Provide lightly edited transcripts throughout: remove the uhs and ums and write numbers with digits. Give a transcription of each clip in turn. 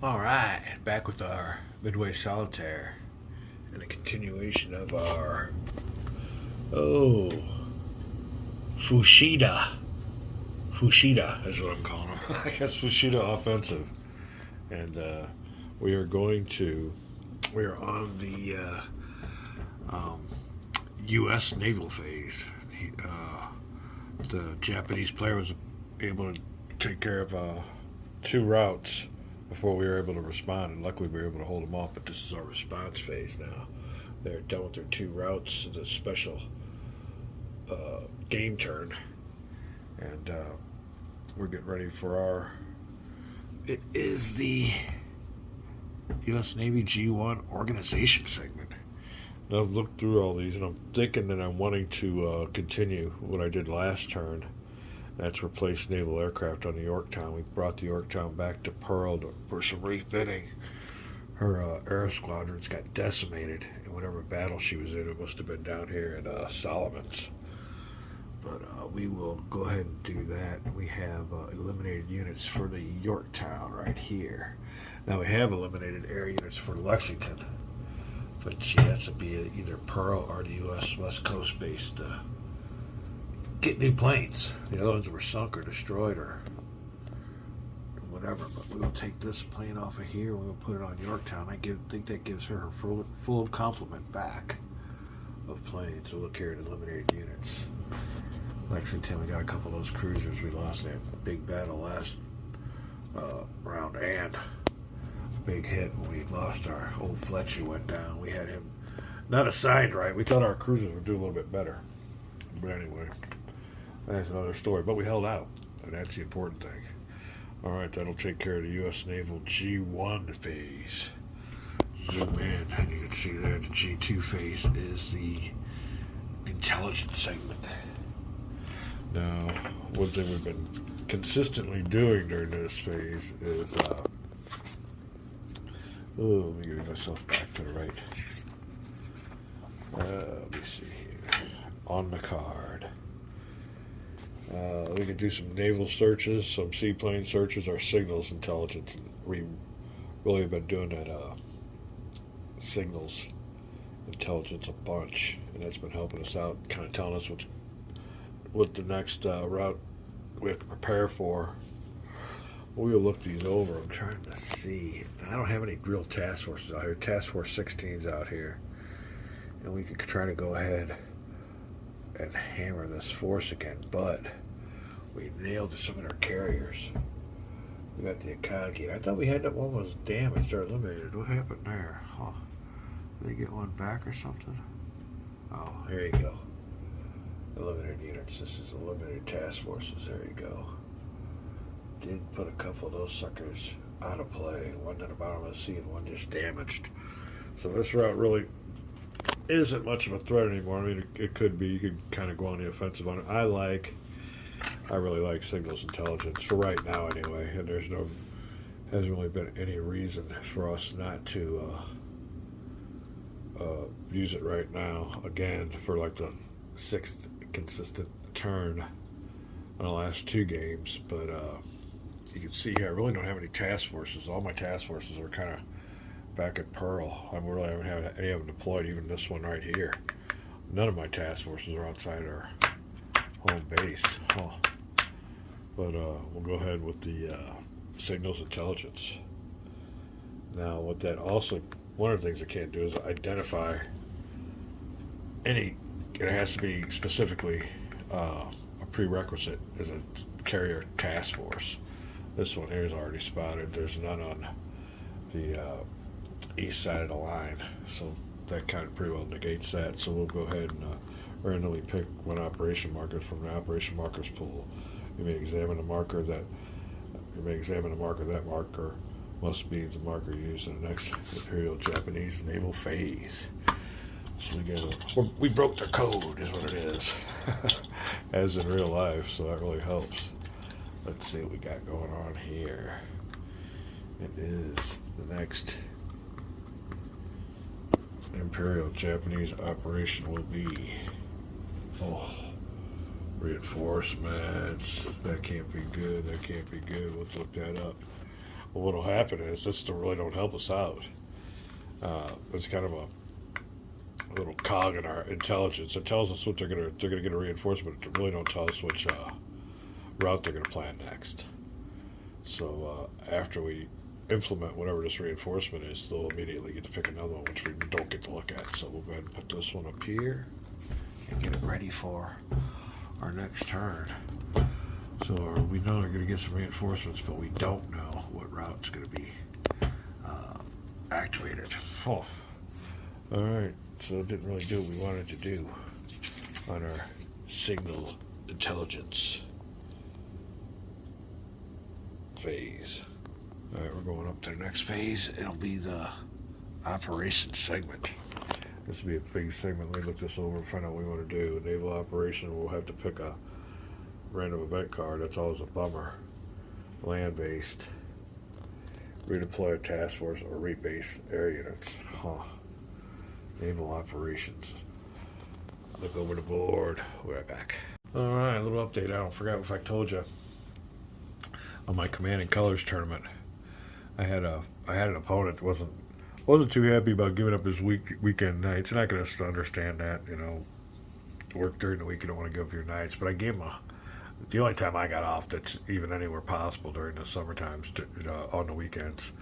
Alright, back with our Midway Solitaire and a continuation of our Fushida. Fushida is what I'm calling him. I guess Fushida offensive. And we are on the um, U.S. naval phase. The Japanese player was able to take care of two routes before we were able to respond, and luckily we were able to hold them off. But this is our response phase now. They're done with their two routes, the special game turn, and we're getting ready for our. It is the U.S. Navy G1 organization segment. Now I've looked through all these, and I'm thinking that I'm wanting to continue what I did last turn. That's replaced naval aircraft on the Yorktown. We brought the Yorktown back to Pearl for some refitting. Her air squadrons got decimated in whatever battle she was in. It must have been down here at Solomon's. But we will go ahead and do that. We have eliminated units for the Yorktown right here. Now we have eliminated air units for Lexington, but she has to be either Pearl or the U.S. West Coast base to get new planes. The other ones were sunk or destroyed or whatever. But we will take this plane off of here. We'll put it on Yorktown. I think that gives her full complement back of planes. So look here at eliminated units. Lexington, we got a couple of those cruisers. We lost that big battle last round, and big hit when we lost our old Fletcher went down. We had him not assigned right. We thought our cruisers would do a little bit better. But anyway, that's another story. But we held out, and that's the important thing. All right, that'll take care of the U.S. Naval G1 phase. Zoom in, and you can see there the G2 phase is the intelligence segment. Now, one thing we've been consistently doing during this phase is, let me get myself back to the right. Let me see here. On the card. We can do some naval searches, some seaplane searches, or signals intelligence. We really have been doing that signals intelligence a bunch, and that's been helping us out, kind of telling us what the next route we have to prepare for. We will look these over. I'm trying to see. I don't have any real task forces out here. Task Force 16's out here, and we could try to go ahead and hammer this force again, but we nailed some of their carriers. We got the Akagi. I thought we had that one was damaged or eliminated. What happened there? Huh. Did they get one back or something? Oh, here you go. Eliminated units. This is eliminated task forces. There you go. Did put a couple of those suckers out of play. One at the bottom of the sea and one just damaged. So this route really isn't much of a threat anymore. I mean, it could be. You could kind of go on the offensive on it. I really like signals intelligence for right now anyway. And hasn't really been any reason for us not to use it right now. Again, for like the 6th consistent turn on the last 2 games. But you can see here, I really don't have any task forces. All my task forces are kind of back at Pearl. I really haven't had any of them deployed, even this one right here. None of my task forces are outside our home base. Huh. But we'll go ahead with the signals intelligence. Now, what that also, one of the things I can't do is identify any, it has to be specifically a prerequisite as a carrier task force. This one here is already spotted. There's none on the east side of the line, so that kind of pretty well negates that. So we'll go ahead and randomly pick one operation marker from the operation markers pool. You may examine a marker that marker must be the marker used in the next Imperial Japanese naval phase. So we broke the code, is what it is, as in real life. So that really helps. Let's see what we got going on here. It is the next Imperial Japanese operation will be reinforcements. That can't be good. Let's look that up. Well, what'll happen is this really don't help us out. It's kind of a little cog in our intelligence. It tells us what they're gonna get a reinforcement. It really don't tell us which route they're gonna plan next. So after we implement whatever this reinforcement is, they'll immediately get to pick another one, which we don't get to look at. So we'll go ahead and put this one up here and get it ready for our next turn. So we know they're going to get some reinforcements, but we don't know what route's going to be activated. Oh. All right, so it didn't really do what we wanted to do on our signal intelligence phase. All right, we're going up to the next phase. It'll be the operations segment. This will be a big segment. Let me look this over and find out what we want to do. Naval operation, we'll have to pick a random event card. That's always a bummer. Land-based. Redeploy a task force or rebase air units. Huh. Naval operations. Look over the board. We're right back. All right, a little update. I forgot if I told you. On my Command and Colors tournament, I had an opponent that wasn't too happy about giving up his weekend nights, and I can just understand that. You know, work during the week, you don't want to give up your nights. But I gave him the only time I got off that's even anywhere possible during the summer times on the weekends.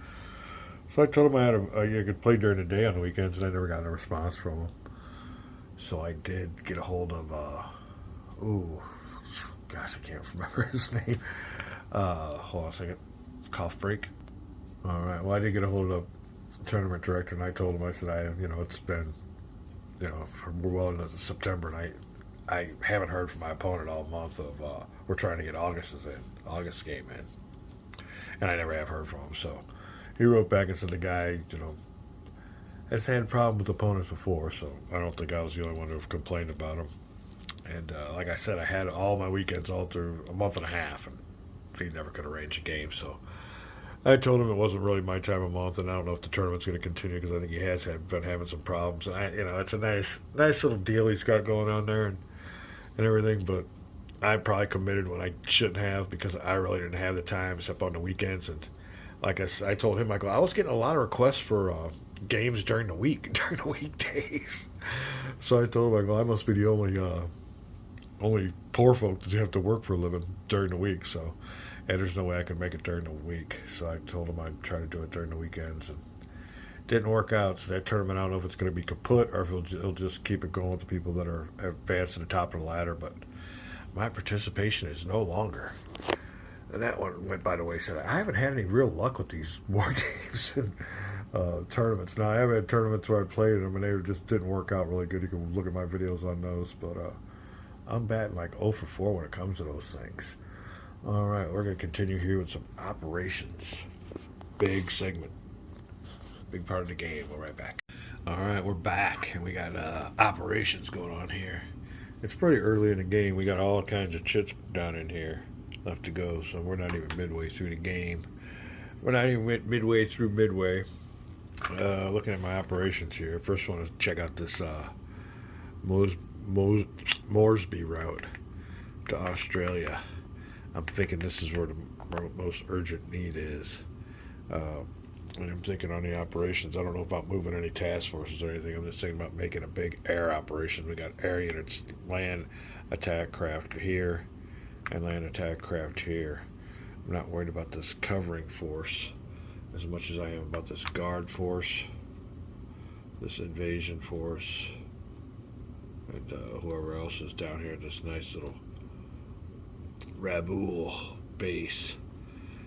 So I told him I could play during the day on the weekends, and I never got a response from him. So I did get a hold of gosh, I can't remember his name. Hold on a second. Cough break. All right. Well, I did get a hold of the tournament director, and I told him, I said, it's been, well into September, and I haven't heard from my opponent all month we're trying to get August's game in. And I never have heard from him. So he wrote back and said the guy, has had problems with opponents before, so I don't think I was the only one who complained about him. And like I said, I had all my weekends all through a month and a half, and he never could arrange a game. So I told him it wasn't really my time of month, and I don't know if the tournament's going to continue because I think he has been having some problems. And it's a nice little deal he's got going on there and everything. But I probably committed when I shouldn't have because I really didn't have the time except on the weekends. And like I told him, I was getting a lot of requests for games during the week, during the weekdays. So I told him, I must be the only poor folk that have to work for a living during the week. So, and there's no way I can make it during the week. So I told him I'd try to do it during the weekends, and it didn't work out. So that tournament, I don't know if it's going to be kaput or if he'll just keep it going with the people that are advanced to the top of the ladder. But my participation is no longer. And that one went by the wayside. I haven't had any real luck with these war games and tournaments. Now, I have had tournaments where I played them, and they just didn't work out really good. You can look at my videos on those. But I'm batting like 0 for 4 when it comes to those things. All right, we're going to continue here with some operations. Big segment. Big part of the game. We'll be right back. All right, we're back, and we got operations going on here. It's pretty early in the game. We got all kinds of chits down in here left to go, so we're not even midway through the game. We're not even midway through Midway. Looking at my operations here. First, I want to check out this Moresby route to Australia. I'm thinking this is where the most urgent need is. And I'm thinking on the operations, I don't know about moving any task forces or anything. I'm just thinking about making a big air operation. We got air units, land attack craft here, and land attack craft here. I'm not worried about this covering force as much as I am about this guard force, this invasion force, and whoever else is down here in this nice little Rabaul base.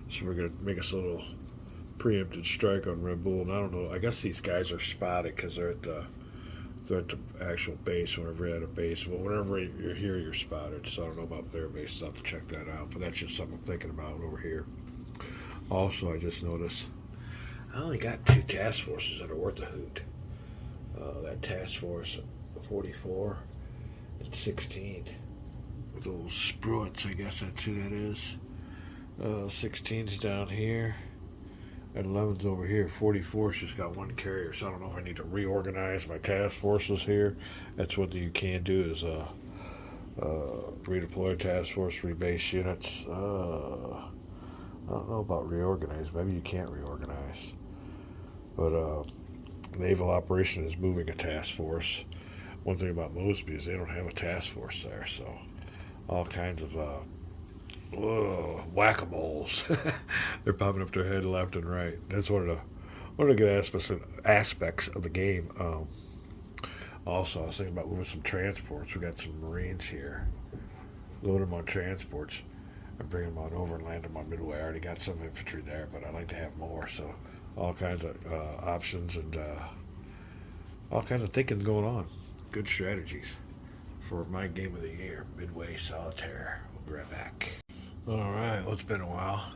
So we're going to make us a little preemptive strike on Rabaul. And I don't know, I guess these guys are spotted because they're at the actual base whenever you're at a base. Well, whenever you're here, you're spotted. So I don't know about their base, so I'll have to check that out. But that's just something I'm thinking about over here. Also, I just noticed I only got 2 task forces that are worth a hoot. That task force 44 and 16. With those spruits, I guess that's who that is. 16's down here. And 11's over here. 44's just got 1 carrier, so I don't know if I need to reorganize my task forces here. That's what you can do is redeploy task force, rebase units. I don't know about reorganize. Maybe you can't reorganize. But naval operation is moving a task force. One thing about Mosby is they don't have a task force there, so all kinds of whack-a-moles. They're popping up their head left and right. That's one of the good aspects of the game. Also, I was thinking about moving some transports. We got some Marines here. Load them on transports and bring them on over and land them on Midway. I already got some infantry there, but I'd like to have more. So, all kinds of options and all kinds of thinking going on. Good strategies for my game of the year, Midway Solitaire. We'll be right back. All right, well, it's been a while.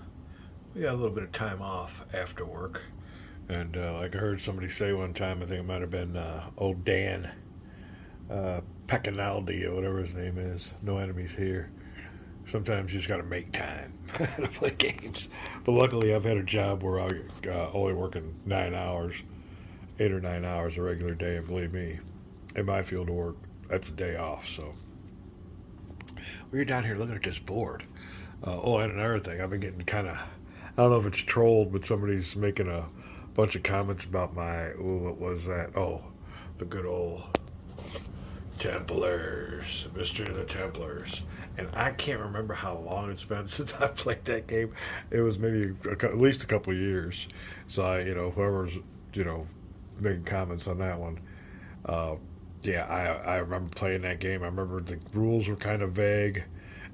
We got a little bit of time off after work. And like I heard somebody say one time, I think it might have been old Dan Pecanaldi or whatever his name is. No enemies here. Sometimes you just got to make time to play games. But luckily, I've had a job where I only working 9 hours, 8 or 9 hours a regular day. And believe me, in my field of work, that's a day off. So we're down here looking at this board. And another thing, I've been getting kind of, I don't know if it's trolled, but somebody's making a bunch of comments about what was that? Oh, the good old Templars, Mystery of the Templars. And I can't remember how long it's been since I played that game. It was maybe at least a couple of years. So whoever's, making comments on that one. I remember playing that game. I remember the rules were kind of vague.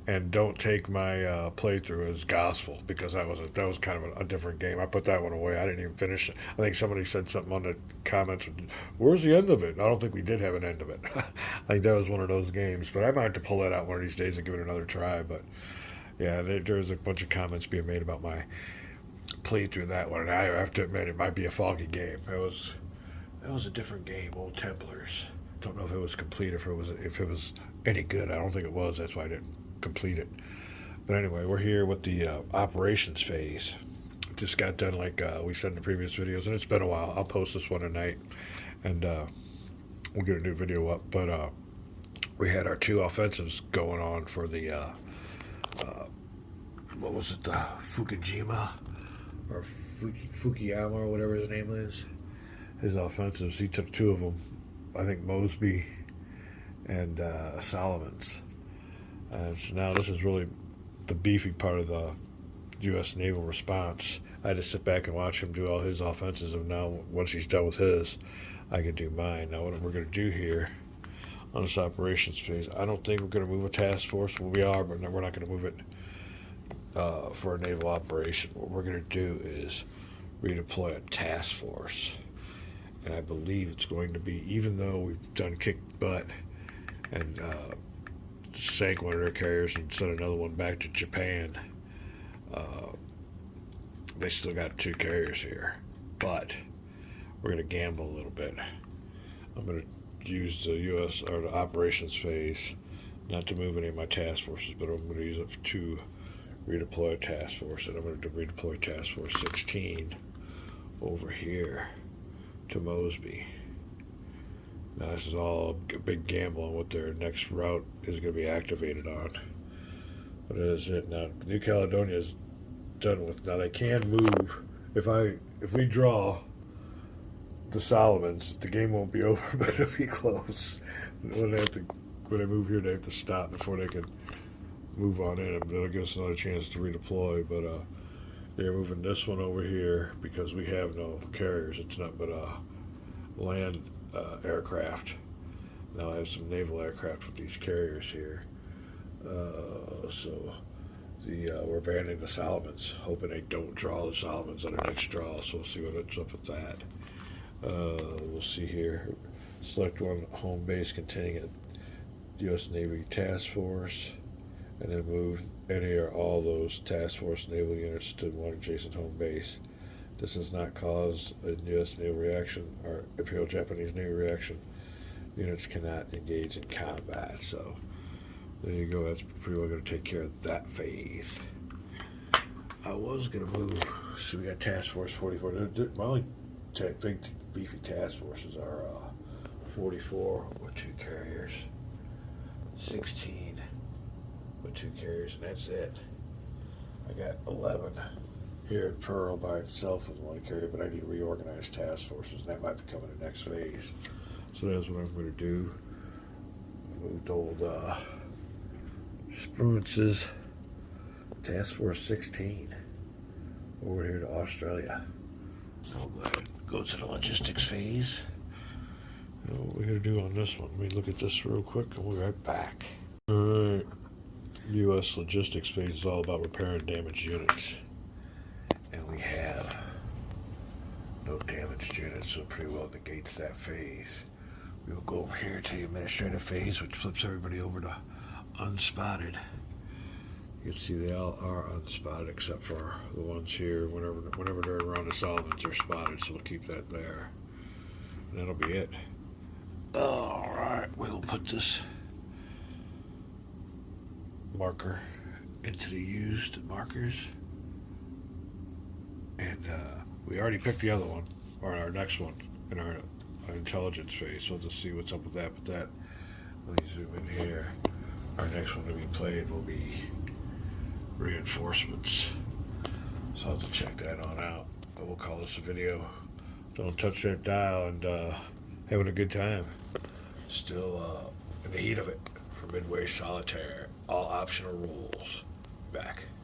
And don't take my playthrough as gospel, because that was kind of a different game. I put that one away. I didn't even finish it. I think somebody said something on the comments. Where's the end of it? I don't think we did have an end of it. I think that was one of those games. But I might have to pull that out one of these days and give it another try. But yeah, there's a bunch of comments being made about my playthrough of that one. And I have to admit, it might be a foggy game. That was a different game. Old Templars. Don't know if it was complete, if it was any good. I don't think it was. That's why I didn't complete it. But anyway, we're here with the operations phase. Just got done like we said in the previous videos, and it's been a while. I'll post this one tonight, and we'll get a new video up. But we had our two offensives going on for the what was it, the Fukujima or Fukuyama or whatever his name is. His offensives. He took two of them. I think Mosby and Solomons. So now this is really the beefy part of the U.S. naval response. I had to sit back and watch him do all his offenses, and now once he's done with his, I can do mine. Now what we're going to do here on this operations phase, I don't think we're going to move a task force. Well, we are, but we're not going to move it for a naval operation. What we're going to do is redeploy a task force. And I believe it's going to be, even though we've done kick butt and sank one of their carriers and sent another one back to Japan, they still got two carriers here. But we're going to gamble a little bit. I'm going to use the U.S. or the operations phase not to move any of my task forces, but I'm going to use it to redeploy a task force. And I'm going to redeploy task force 16 over here to Mosby. Now this is all a big gamble on what their next route is going to be activated on. But that is it. Now New Caledonia is done with. Now they can move. If we draw the Solomons, the game won't be over, but it'll be close. When they move here, they have to stop before they can move on in. That'll give us another chance to redeploy. But they're moving this one over here because we have no carriers. It's not but land aircraft. Now I have some naval aircraft with these carriers here. So we're abandoning the Solomons, hoping they don't draw the Solomons on their next draw. So we'll see what's up with that. We'll see here. Select one home base containing a U.S. Navy task force, and then move any or all those task force naval units to one adjacent home base. This does not cause a U.S. naval reaction or Imperial Japanese Navy reaction. Units cannot engage in combat. So there you go. That's pretty well going to take care of that phase. I was going to move. So we got Task Force 44. My only big beefy task forces are 44 with two carriers, 16 with two carriers, and that's it. I got 11 here at Pearl by itself with one carrier, but I need to reorganize task forces, and that might be coming in the next phase. So that's what I'm going to do. Moved old Spruance's Task Force 16 over here to Australia. So go to the logistics phase. And what we're going to do on this one, let me look at this real quick and we'll be right back. Alright, U.S. logistics phase is all about repairing damaged units. And we have no damaged units, so it pretty well negates that phase. We will go over here to the administrative phase, which flips everybody over to unspotted. You can see they all are unspotted except for the ones here. Whenever they're around the solvents, they're spotted, so we'll keep that there. And that'll be it. Alright, we'll put this marker into the used markers. And we already picked the other one, or our next one, in our intelligence phase, so we'll just see what's up with that. But that, let me zoom in here. Our next one to be played will be reinforcements. So I'll have to check that on out. But we'll call this a video. Don't touch that dial, and having a good time. Still in the heat of it for Midway Solitaire. All optional rules. Back.